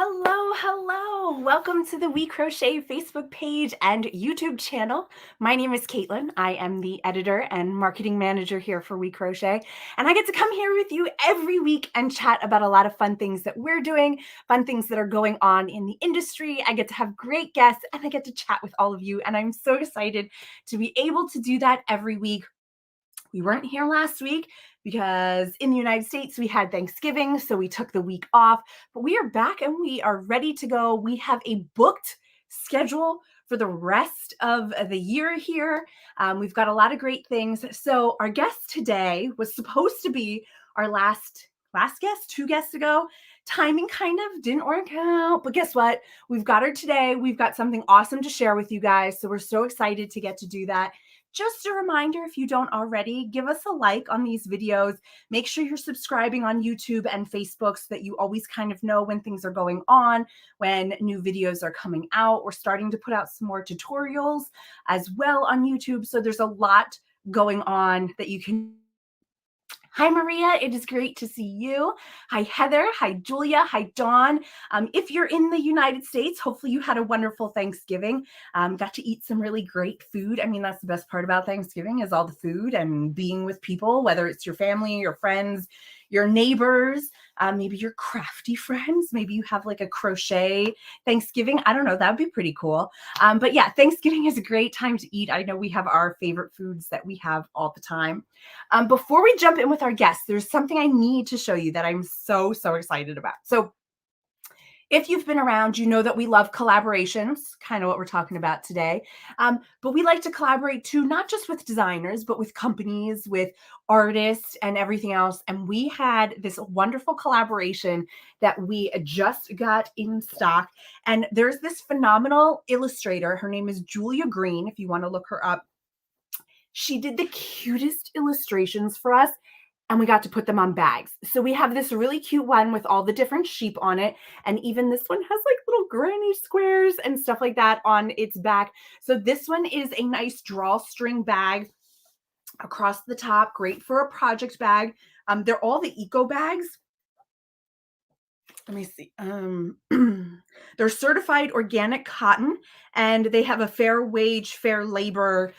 Hello, hello. Welcome to the WeCrochet Facebook page and YouTube channel. My name is Katelyn. I am the editor and marketing manager here for WeCrochet, and I get to come here with you every week and chat about a lot of fun things that we're doing, fun things that are going on in the industry. I get to have great guests and I get to chat with all of you, and I'm so excited to be able to do that every week. We weren't here last week because in the United States we had Thanksgiving, so we took the week off, but we are back and we are ready to go. We have a booked schedule for the rest of the year here. We've got a lot of great things. So our guest today was supposed to be our last guest 2 guests ago. Timing kind of didn't work out, but guess what? We've got her today. We've got something awesome to share with you guys. So we're so excited to get to do that. Just a reminder, if you don't already, give us a like on these videos. Make sure you're subscribing on YouTube and Facebook so that you always kind of know when things are going on, when new videos are coming out. We're starting to put out some more tutorials as well on YouTube. So there's a lot going on that you can. Hi, Maria. It is great to see you. Hi, Heather. Hi, Julia. Hi, Dawn. If you're in the United States, hopefully you had a wonderful Thanksgiving. Got to eat some really great food. I mean, that's the best part about Thanksgiving is all the food and being with people, whether it's your family, your friends, your neighbors, maybe your crafty friends. Maybe you have like a crochet Thanksgiving. I don't know. That would be pretty cool. But yeah, Thanksgiving is a great time to eat. I know we have our favorite foods that we have all the time. Before we jump in with our guests, there's something I need to show you that I'm so excited about. So if you've been around, you know that we love collaborations, kind of what we're talking about today. But we like to collaborate too, not just with designers, but with companies, with artists and everything else. And we had this wonderful collaboration that we just got in stock. And there's this phenomenal illustrator. Her name is Julia Green, if you want to look her up. She did the cutest illustrations for us, and we got to put them on bags. So we have this really cute one with all the different sheep on it. And even this one has like little granny squares and stuff like that on its back. So this one is a nice drawstring bag across the top, great for a project bag. They're all the eco bags. Let me see. They're certified organic cotton, and they have a fair wage, fair labor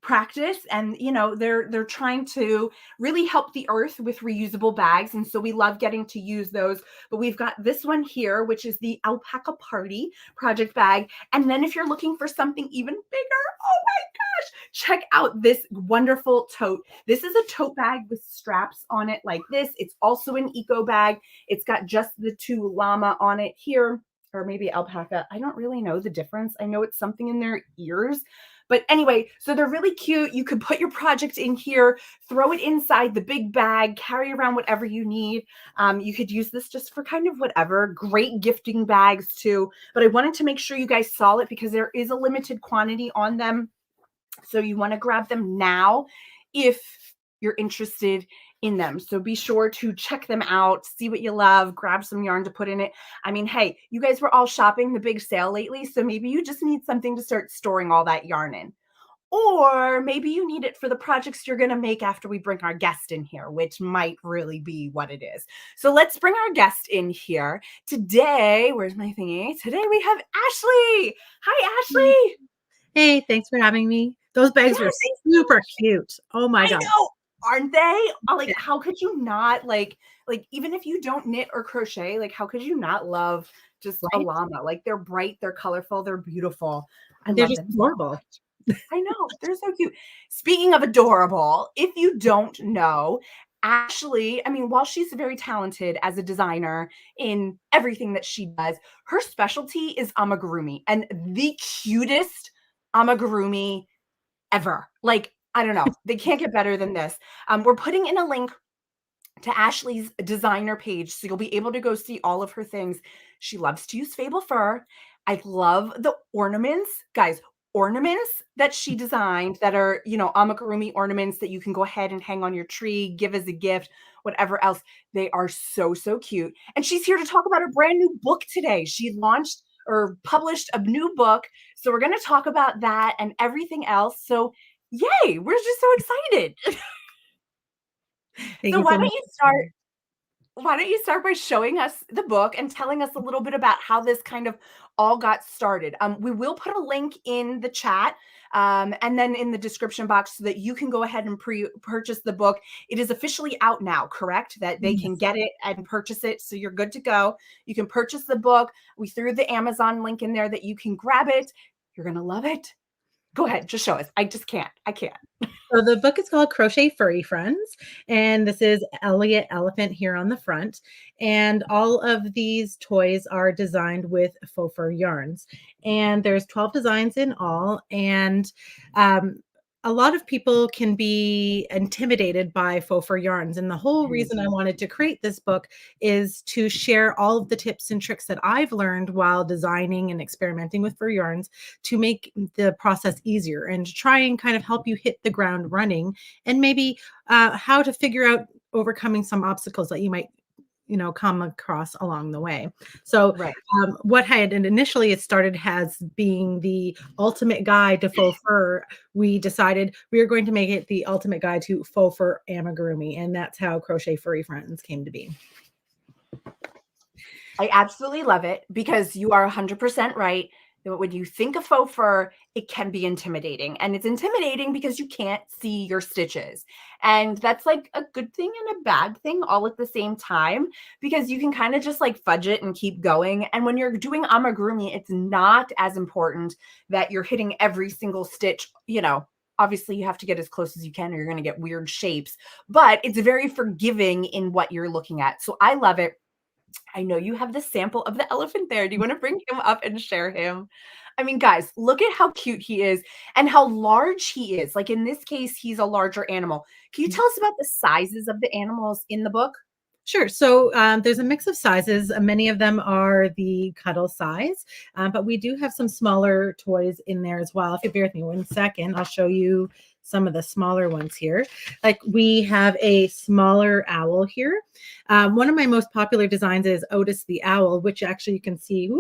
practice. And you know, they're trying to really help the earth with reusable bags. And so we love getting to use those. But we've got this one here, which is the Alpaca Party project bag. And then if you're looking for something even bigger, oh my gosh, check out this wonderful tote. This is a tote bag with straps on it like this. It's also an eco bag. It's got just the 2 llama on it here, or maybe alpaca. I don't really know the difference. I know it's something in their ears. But anyway, so they're really cute. You could put your project in here, throw it inside the big bag, carry around whatever you need. You could use this just for kind of whatever. Great gifting bags too. But I wanted to make sure you guys saw it because there is a limited quantity on them. So you want to grab them now if you're interested in them. So be sure to check them out, see what you love, grab some yarn to put in it. I mean, hey, you guys were all shopping the big sale lately, so maybe you just need something to start storing all that yarn in. Or maybe you need it for the projects you're going to make after we bring our guest in here, which might really be what it is. So let's bring our guest in here. Today, where's my thingy? Today we have Ashley. Hi, Ashley. Hey, thanks for having me. Those bags are super cute. Oh my God. I know, aren't they? Like, how could you not like even if you don't knit or crochet, like how could you not love just a llama? Like they're bright, they're colorful, they're beautiful. They're just adorable. I know, they're so cute. Speaking of adorable, if you don't know, Ashley, I mean, while she's very talented as a designer in everything that she does, her specialty is amigurumi, and the cutest amigurumi ever. Like, I don't know. They can't get better than this. We're putting in a link to Ashley's designer page, so you'll be able to go see all of her things. She loves to use Fable Fur. I love the ornaments. Guys, ornaments that she designed that are, you know, amigurumi ornaments that you can go ahead and hang on your tree, give as a gift, whatever else. They are so cute. And she's here to talk about her brand new book today. She launched or published a new book. So we're going to talk about that and everything else. So yay, we're just so excited. So why don't you start? why don't you start by showing us the book and telling us a little bit about how this kind of all got started? We will put a link in the chat and then in the description box so that you can go ahead and purchase the book. It is officially out now, correct? That they can Yes. get it and purchase it. So you're good to go. You can purchase the book. We threw the Amazon link in there that you can grab it. You're going to love it. Go ahead, just show us. I just can't. I can't. So the book is called Crochet Furry Friends, and this is Elliot Elephant here on the front. And all of these toys are designed with faux fur yarns. And there's 12 designs in all. And um, a lot of people can be intimidated by faux fur yarns. And the whole Mm. reason I wanted to create this book is to share all of the tips and tricks that I've learned while designing and experimenting with fur yarns to make the process easier and to try and kind of help you hit the ground running, and maybe how to figure out overcoming some obstacles that you might come across along the way. So Right. what had and initially it started as being the ultimate guide to faux fur. We decided we were going to make it the ultimate guide to faux fur amigurumi, and that's how Crochet Furry Friends came to be. I absolutely love it because you are 100% right. That when you think of faux fur, it can be intimidating. And it's intimidating because you can't see your stitches. And that's like a good thing and a bad thing all at the same time because you can kind of just like fudge it and keep going. And when you're doing amigurumi, it's not as important that you're hitting every single stitch. Obviously you have to get as close as you can or you're going to get weird shapes, but it's very forgiving in what you're looking at. So I love it. I know you have the sample of the elephant there. Do you want to bring him up and share him? I mean, guys, look at how cute he is and how large he is. Like in this case, he's a larger animal. Can you tell us about the sizes of the animals in the book? Sure. So there's a mix of sizes. Many of them are the cuddle size, but we do have some smaller toys in there as well. If you bear with me 1 second, I'll show you some of the smaller ones here. Like we have a smaller owl here. One of my most popular designs is Otis the owl, which actually you can see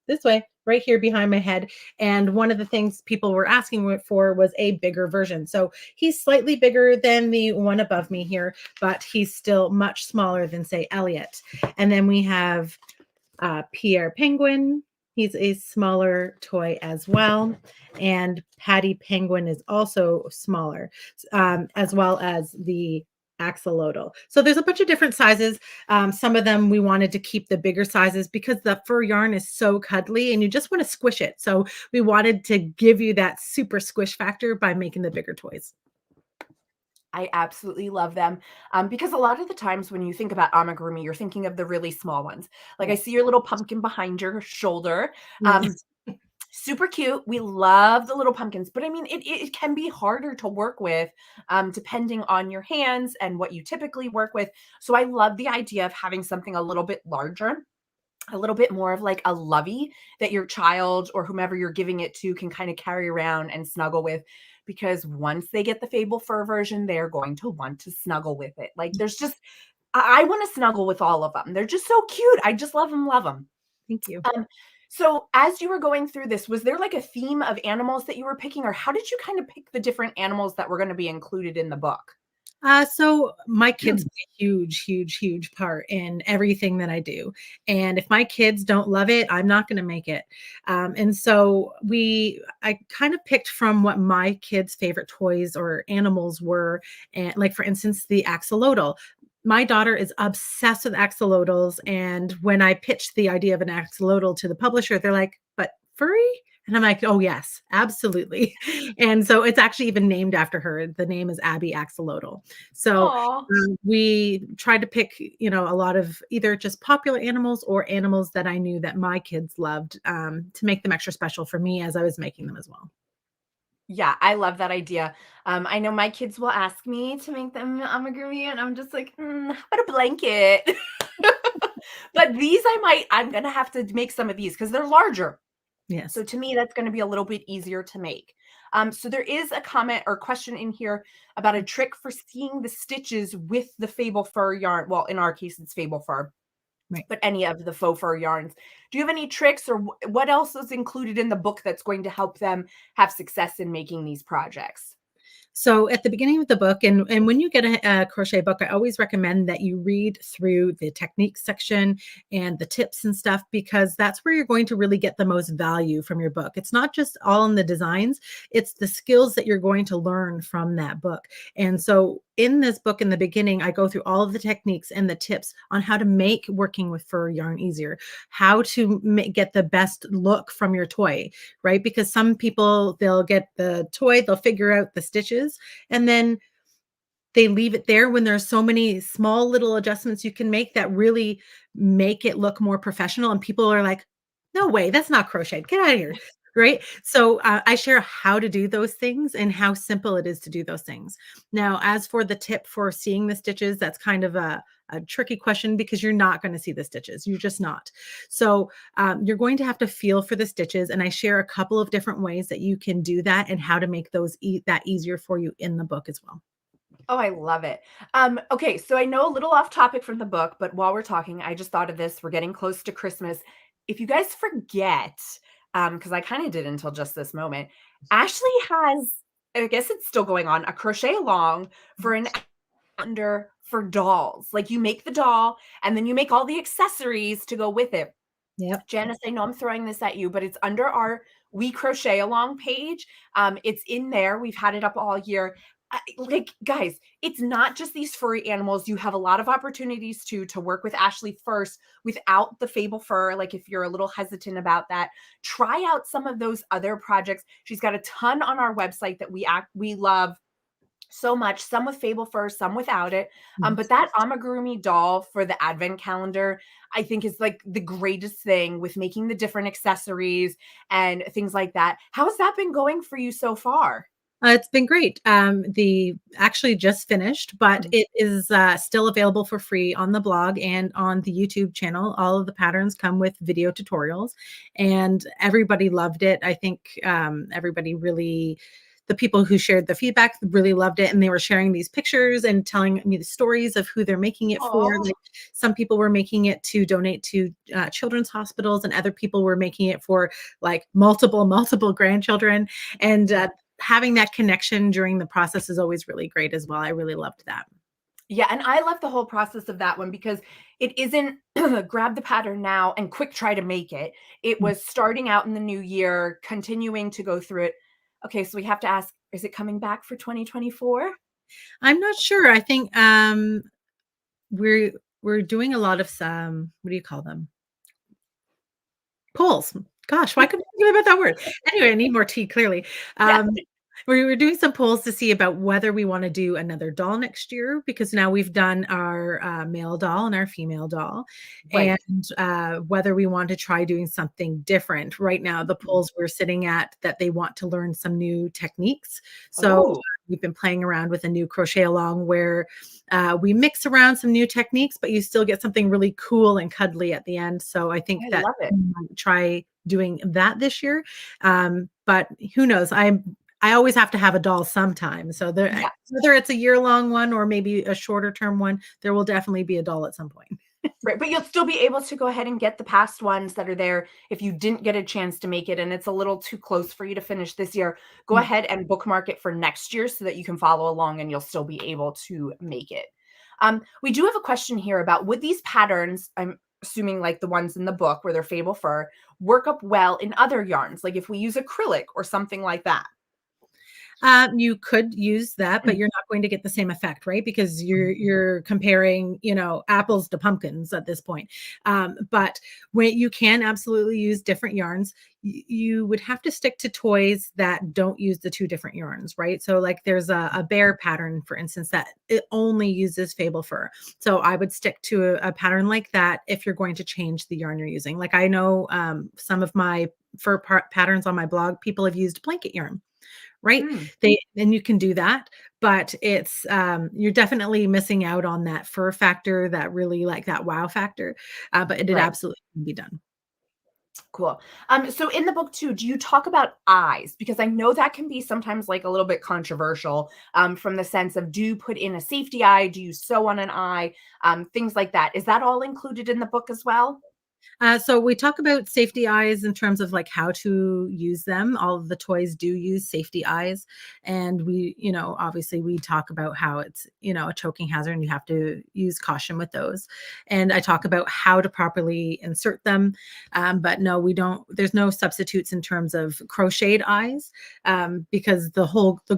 this way, right here behind my head. And one of the things people were asking for was a bigger version. So he's slightly bigger than the one above me here, but he's still much smaller than, say, Elliot. And then we have Pierre Penguin. He's a smaller toy as well. And Patty Penguin is also smaller, as well as the axolotl. So there's a bunch of different sizes. Some of them we wanted to keep the bigger sizes because the fur yarn is so cuddly and you just want to squish it. So we wanted to give you that super squish factor by making the bigger toys. I absolutely love them because a lot of the times when you think about amigurumi, you're thinking of the really small ones. Like I Yeah. see your little pumpkin behind your shoulder. Yes. Super cute. We love the little pumpkins, but I mean, it can be harder to work with depending on your hands and what you typically work with. So I love the idea of having something a little bit larger, a little bit more of like a lovey that your child or whomever you're giving it to can kind of carry around and snuggle with. Because once they get the Fable Fur version, they're going to want to snuggle with it. Like there's just, I want to snuggle with all of them. They're just so cute. I just love them, love them. Thank you. So as you were going through this, was there like a theme of animals that you were picking, or how did you kind of pick the different animals that were going to be included in the book? So my kids play a huge, huge, huge part in everything that I do. And if my kids don't love it, I'm not going to make it. And so I kind of picked from what my kids' favorite toys or animals were. And like, for instance, the axolotl. My daughter is obsessed with axolotls. And when I pitched the idea of an axolotl to the publisher, they're like, but furry? And I'm like, oh, yes, absolutely. And so it's actually even named after her. The name is Abby Axolotl. So Oh, we tried to pick, a lot of either just popular animals or animals that I knew that my kids loved, to make them extra special for me as I was making them as well. yeah, I love that idea. I know my kids will ask me to make them amigurumi, and I'm just like, how about a blanket? But these I'm gonna have to make some of these because they're larger. Yes. So to me, that's going to be a little bit easier to make. So there is a comment or question in here about a trick for seeing the stitches with the Fable Fur yarn. Well, in our case, it's Fable Fur, Right. but any of the faux fur yarns. Do you have any tricks or what else is included in the book that's going to help them have success in making these projects? So at the beginning of the book, and when you get a crochet book, I always recommend that you read through the techniques section and the tips and stuff, because that's where you're going to really get the most value from your book. It's not just all in the designs, it's the skills that you're going to learn from that book. And so in this book, in the beginning, I go through all of the techniques and the tips on how to make working with fur yarn easier, how to get the best look from your toy, right? Because some people, they'll get the toy, they'll figure out the stitches, and then they leave it there when there's so many small little adjustments you can make that really make it look more professional. And people are like, no way, that's not crocheted. Get out of here. Right. So I share how to do those things and how simple it is to do those things. Now, as for the tip for seeing the stitches, that's kind of a tricky question because you're not going to see the stitches. You're just not. So you're going to have to feel for the stitches. And I share a couple of different ways that you can do that and how to make those that easier for you in the book as well. Oh, I love it. Okay, so I know a little off topic from the book, but while we're talking, I just thought of this. We're getting close to Christmas. If you guys forget, because I kind of did until just this moment, Ashley has, I guess it's still going on, a crochet along for an calendar for dolls. Like you make the doll and then you make all the accessories to go with it. Yep. Janice, I know I'm throwing this at you, but it's under our We Crochet Along page. It's in there. We've had it up all year. Like, guys, it's not just these furry animals. You have a lot of opportunities to work with Ashley first without the Fable Fur. Like, if you're a little hesitant about that, try out some of those other projects. She's got a ton on our website that we love so much, some with Fable Fur, some without it. But that amigurumi doll for the advent calendar, I think is like the greatest thing with making the different accessories and things like that. How has that been going for you so far? It's been great. The actually just finished, but it is still available for free on the blog and on the YouTube channel. All of the patterns come with video tutorials, and everybody loved it. I think everybody really, the people who shared the feedback really loved it, and they were sharing these pictures and telling me the stories of who they're making it for. Oh, Like some people were making it to donate to children's hospitals, and other people were making it for like multiple grandchildren. And having that connection during the process is always really great as well. I really loved that. yeah, and I love the whole process of that one because it isn't grab the pattern now and quick try to make it. It was starting out in the new year, continuing to go through it. Okay, so we have to ask, is it coming back for 2024? I'm not sure. I think we're doing a lot of some, what do you call them? Polls. Gosh, why couldn't I think about that word? Anyway, I need more tea, clearly. Yeah, We were doing some polls to see about whether we want to do another doll next year, because now we've done our male doll and our female doll, right. and whether we want to try doing something different. Right now, the polls we're sitting at that they want to learn some new techniques. So Oh, we've been playing around with a new crochet along where we mix around some new techniques, but you still get something really cool and cuddly at the end. So I think I that love it. we might try doing that this year. But who knows? I always have to have a doll sometime. So there, Yeah. whether it's a year-long one or maybe a shorter term one, there will definitely be a doll at some point. Right, but you'll still be able to go ahead and get the past ones that are there if you didn't get a chance to make it and it's a little too close for you to finish this year. Go Yeah. ahead and bookmark it for next year so that you can follow along and you'll still be able to make it. We do have a question here about would these patterns, I'm assuming like the ones in the book where they're Fable Fur, work up well in other yarns, like if we use acrylic or something like that? You could use that, but you're not going to get the same effect, right? Because you're comparing, apples to pumpkins at this point. But when you can absolutely use different yarns, you would have to stick to toys that don't use the two different yarns, right? So, like, there's a bear pattern, for instance, that it only uses Fable Fur. So I would stick to a pattern like that if you're going to change the yarn you're using. Like I know some of my fur patterns on my blog, people have used blanket yarn, right? Mm, And you can do that, but it's you're definitely missing out on that fur factor, that really like that wow factor. But it right. absolutely can be done. Cool. So in the book too, do you talk about eyes? Because I know that can be sometimes like a little bit controversial, from the sense of do you put in a safety eye? Do you sew on an eye? Things like that. Is that all included in the book as well? So we talk about safety eyes in terms of like how to use them. All of the toys do use safety eyes. And we, obviously we talk about how it's, a choking hazard and you have to use caution with those. And I talk about how to properly insert them. But no, we don't, there's no substitutes in terms of crocheted eyes, because the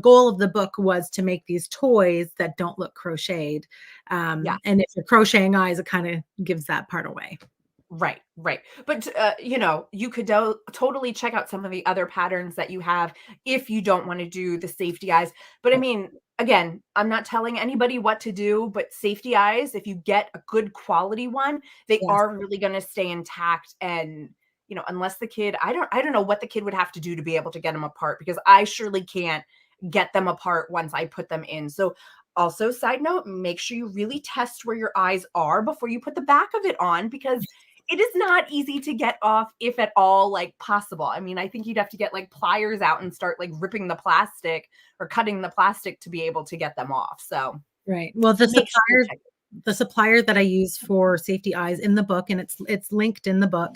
goal of the book was to make these toys that don't look crocheted. Yeah. And if you're crocheting eyes, it kind of gives that part away. Right, right. But, you could totally check out some of the other patterns that you have if you don't wanna do the safety eyes. But I mean, again, I'm not telling anybody what to do, but safety eyes, if you get a good quality one, they Yes. are really gonna stay intact and, unless the kid I don't know what the kid would have to do to be able to get them apart because I surely can't get them apart once I put them in. So, also, side note, make sure you really test where your eyes are before you put the back of it on because it is not easy to get off if at all, like, possible. I mean, I think you'd have to get, like, pliers out and start, like, ripping the plastic or cutting the plastic to be able to get them off, so Right. Well, make sure you check it. the supplier that I use for safety eyes in the book, and it's linked in the book.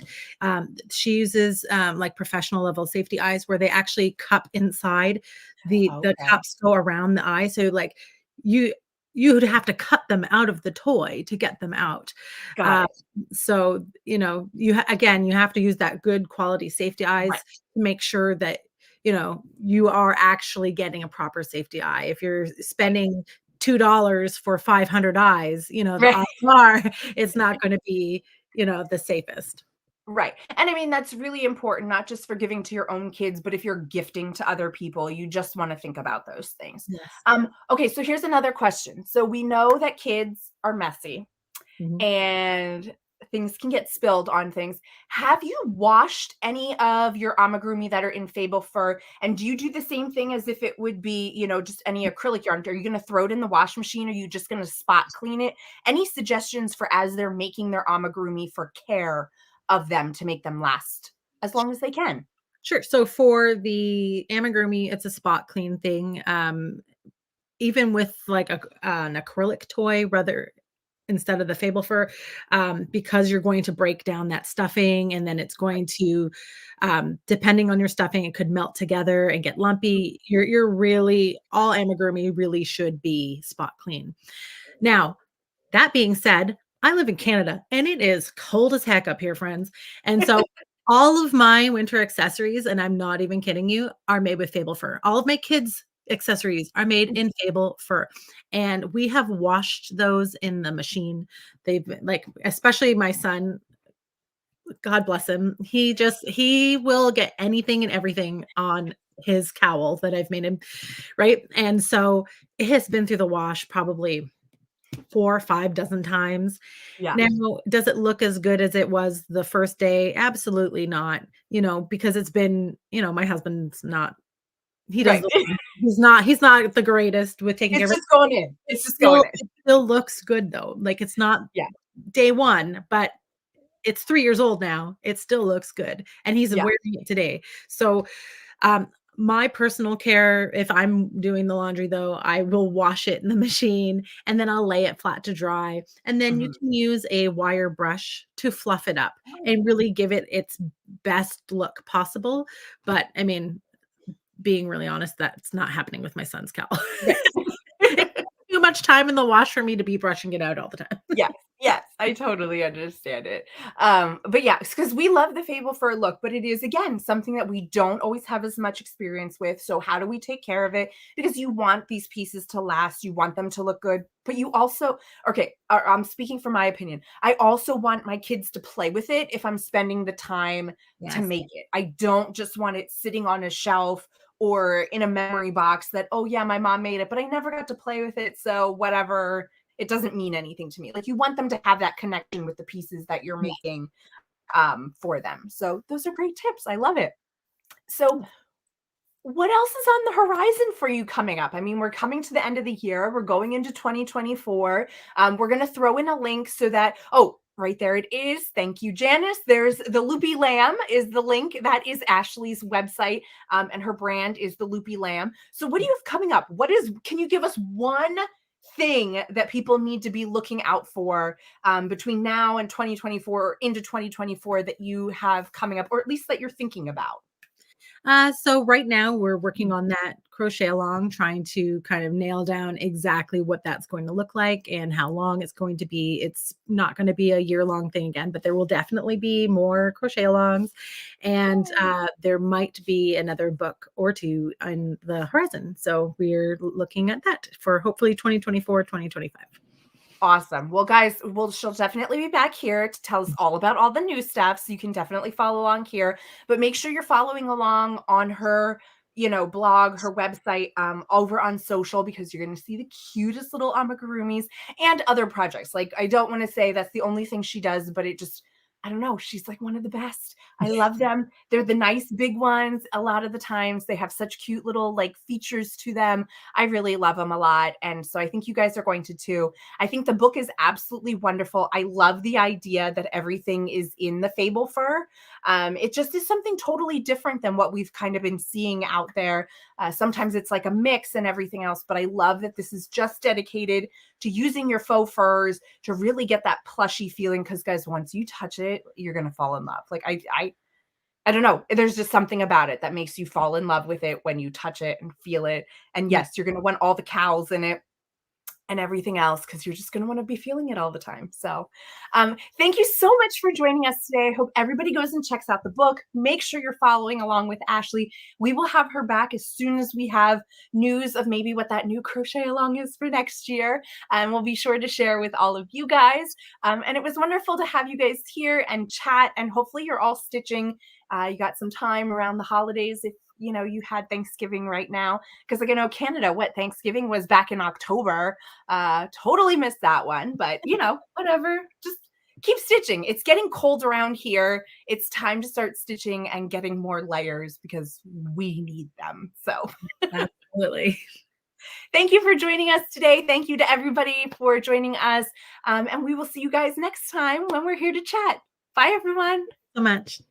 She uses like professional level safety eyes where they actually cup inside the Okay, cups go around the eye. So like you you would have to cut them out of the toy to get them out. got Uh, it. so again you have to use that good quality safety eyes Right, to make sure that you are actually getting a proper safety eye. If you're right, spending $2 for 500 eyes, the right. odds are it's not gonna be, the safest. Right, and I mean, that's really important, not just for giving to your own kids, but if you're gifting to other people, you just wanna think about those things. Yes. Okay, so here's another question. So we know that kids are messy Mhm. and things can get spilled on things. Have you washed any of your amigurumi that are in Fable Fur? And do you do the same thing as if it would be, just any acrylic yarn? Are you going to throw it in the wash machine? Or are you just going to spot clean it? Any suggestions for as they're making their amigurumi for care of them to make them last as long as they can? Sure. So for the amigurumi, it's a spot clean thing. Even with like an acrylic toy, rather instead of the fable fur, because you're going to break down that stuffing, and then it's going to, depending on your stuffing, it could melt together and get lumpy. You're really all amigurumi really should be spot clean. Now, that being said, I live in Canada and it is cold as heck up here, friends. And so all of my winter accessories, and I'm not even kidding you, are made with fable fur. All of my kids' accessories are made in fable fur. And we have washed those in the machine. They've been like, especially my son, God bless him. He will get anything and everything on his cowl that I've made him, right? And so it has been through the wash probably 4 or 5 dozen times. Yeah. Now, does it look as good as it was the first day? Absolutely not, because it's been, my husband's not he does Right. the he's not the greatest with taking care It's of it. just going in. It's just going in. It still looks good though. Like it's not Yeah. day 1, but it's 3 years old now. It still looks good, and he's Yeah. wearing it today. So, um, my personal care, if I'm doing the laundry though, I will wash it in the machine and then I'll lay it flat to dry. And then you Mhm. can use a wire brush to fluff it up and really give it its best look possible. But I mean, being really honest, that's not happening with my son's cowl. Right. It takes too much time in the wash for me to be brushing it out all the time. Yes, yes, I totally understand it. But yeah, because we love the Fable Fur look, but it is again something that we don't always have as much experience with. So how do we take care of it? Because you want these pieces to last, you want them to look good, but you also okay. I'm speaking from my opinion. I also want my kids to play with it if I'm spending the time to Yes. make it. I don't just want it sitting on a shelf or in a memory box that oh yeah, my mom made it, but I never got to play with it, so whatever it doesn't mean anything to me. Like you want them to have that connection with the pieces that you're Yeah. making for them. So those are great tips. I love it. So Yeah. what else is on the horizon for you coming up? I mean, we're coming to the end of the year. We're going into 2024. We're going to throw in a link so that, oh, right there it is. Thank you, Janice. There's the Loopy Lamb is the link. That is Ashley's website, and her brand is the Loopy Lamb. So what do Yeah. you have coming up? Can you give us one thing that people need to be looking out for between now and 2024 or into 2024 that you have coming up, or at least that you're thinking about? So right now we're working on that crochet along, trying to kind of nail down exactly what that's going to look like and how long it's going to be. It's not going to be a year-long thing again, but there will definitely be more crochet alongs, and there might be another book or two on the horizon. So we're looking at that for hopefully 2024, 2025. Awesome. Well, guys, she'll definitely be back here to tell us all about all the new stuff. So you can definitely follow along here, but make sure you're following along on her, blog, her website, over on social, because you're going to see the cutest little amigurumis and other projects. Like, I don't want to say that's the only thing she does, but I don't know. She's like one of the best. I love them. They're the nice big ones. A lot of the times they have such cute little like features to them. I really love them a lot. And so I think you guys are going to too. I think the book is absolutely wonderful. I love the idea that everything is in the fable fur. It just is something totally different than what we've kind of been seeing out there. Sometimes it's like a mix and everything else, but I love that this is just dedicated to using your faux furs to really get that plushy feeling. Because guys, once you touch it, you're gonna fall in love. Like I don't know. There's just something about it that makes you fall in love with it when you touch it and feel it. And Yeah, yes, you're gonna want all the cows in it and everything else, because you're just going to want to be feeling it all the time. So, thank you so much for joining us today. I hope everybody goes and checks out the book. Make sure you're following along with Ashley. We will have her back as soon as we have news of maybe what that new crochet along is for next year. And we'll be sure to share with all of you guys. And it was wonderful to have you guys here and chat. And hopefully, you're all stitching. You got some time around the holidays if you had Thanksgiving right now, because like I know Canada, what Thanksgiving was back in October. Totally missed that one, but whatever. Just keep stitching. It's getting cold around here. It's time to start stitching and getting more layers because we need them. So absolutely. thank you for joining us today. Thank you to everybody for joining us. And we will see you guys next time when we're here to chat. Bye, everyone. So much.